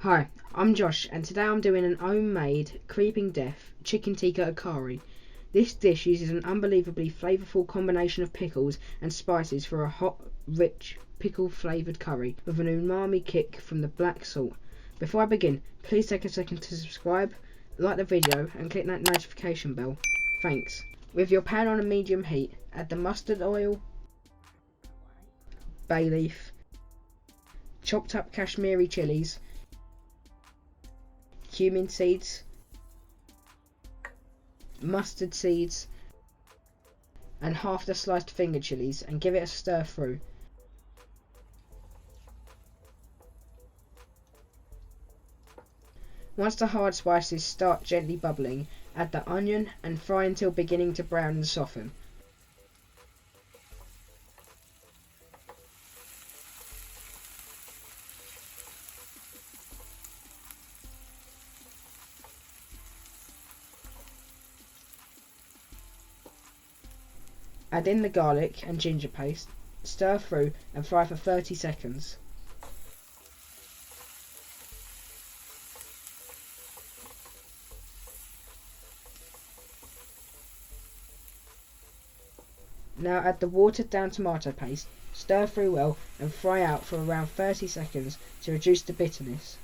Hi, I'm Josh, and today I'm doing an Ome Made Creeping Death Chicken Tikka Achari. This dish uses an unbelievably flavourful combination of pickles and spices for a hot, rich, pickle-flavoured curry with an umami kick from the black salt. Before I begin, please take a second to subscribe, like the video and click that notification bell. Thanks. With your pan on a medium heat, add the mustard oil, bay leaf, chopped up Kashmiri chillies, cumin seeds, mustard seeds and half the sliced finger chillies, and give it a stir through. Once the hard spices start gently bubbling, add the onion and fry until beginning to brown and soften. Add in the garlic and ginger paste, stir through and fry for 30 seconds. Now add the watered down tomato paste, stir through well and fry out for around 30 seconds to reduce the bitterness.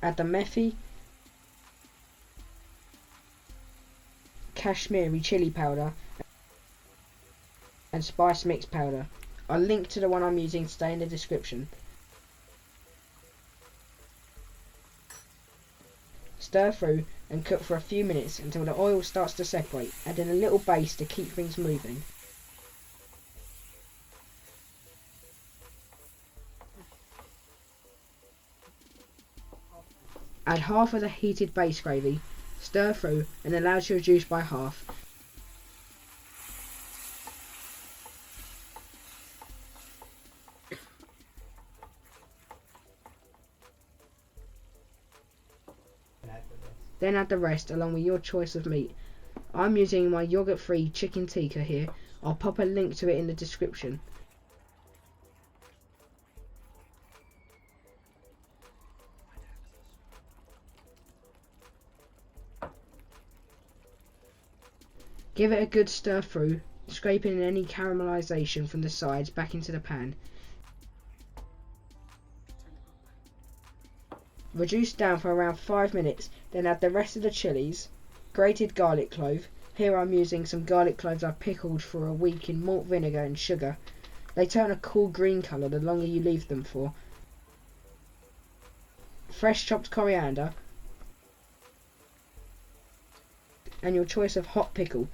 Add the methi, Kashmiri chilli powder and spice mix powder. I'll link to the one I'm using today in the description. Stir through and cook for a few minutes until the oil starts to separate. Add in a little base to keep things moving. Add half of the heated base gravy, stir through and allow to reduce by half. Then add the rest along with your choice of meat. I'm using my yogurt-free chicken tikka here. I'll pop a link to it in the description. Give it a good stir through, scraping any caramelisation from the sides back into the pan. Reduce down for around 5 minutes, then add the rest of the chillies, grated garlic clove. Here I'm using some garlic cloves I've pickled for a week in malt vinegar and sugar. They turn a cool green colour the longer you leave them for. Fresh chopped coriander and your choice of hot pickle.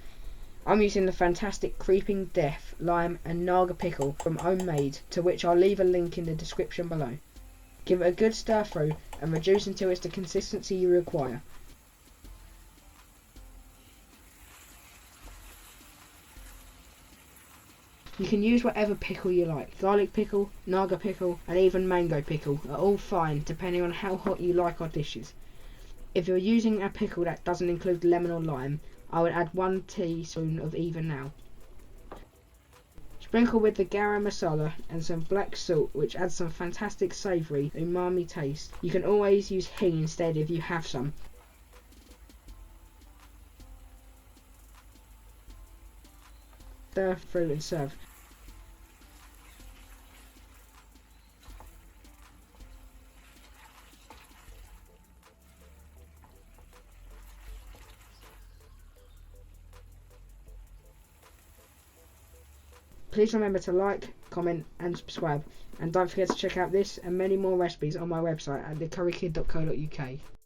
I'm using the fantastic Creeping Death lime and naga pickle from Ome Made, to which I'll leave a link in the description below. Give it a good stir through and reduce until it's the consistency you require. You can use whatever pickle you like. Garlic pickle, naga pickle and even mango pickle are all fine depending on how hot you like our dishes. If you're using a pickle that doesn't include lemon or lime, I would add 1 teaspoon of either now. Sprinkle with the garam masala and some black salt, which adds some fantastic savoury umami taste. You can always use hing instead if you have some. Stir through and serve. Please remember to like, comment and subscribe, and don't forget to check out this and many more recipes on my website at thecurrykid.co.uk.